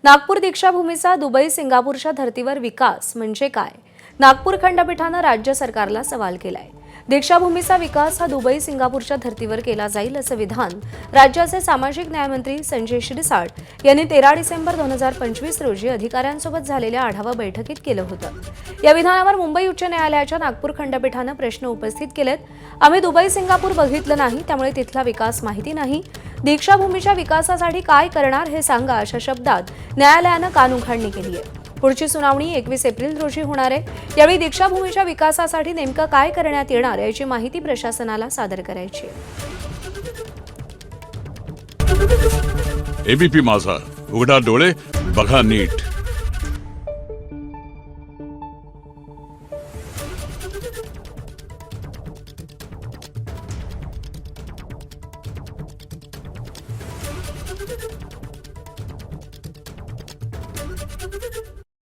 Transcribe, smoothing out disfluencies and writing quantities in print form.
Nagpur दीक्षाभूमीचा Dubai सिंगापूरच्या धर्तीवर विकास म्हणजे काय? नागपूर खंडपीठानं राज्य सरकारला सवाल केलाय। दीक्षाभूमीचा विकास हा दुबई सिंगापूरच्या धर्तीवर केला जाईल असं विधान राज्याचे सामाजिक न्यायमंत्री संजय शिरसाट यांनी 13 डिसेंबर 2025 रोजी अधिकाऱ्यांसोबत झालेल्या आढावा बैठकीत केलं होतं। या विधानावर मुंबई उच्च न्यायालयाच्या नागपूर खंडपीठानं प्रश्न उपस्थित केलेत। आम्ही दुबई सिंगापूर बघितलं नाही, त्यामुळे तिथला विकास माहिती नाही। दीक्षाभूमीच्या विकासासाठी काय करणार हे सांगा, अशा शब्दात न्यायालयानं कानउघाडणी केली आहे। पुढची सुनावणी 21 एप्रिल रोजी होणार आहे। यावेळी दीक्षाभूमीच्या विकासासाठी नेमकं काय करण्यात येणार याची माहिती प्रशासनाला सादर करायची आहे। एबीपी माझा, उघडा डोळे बघा नीट।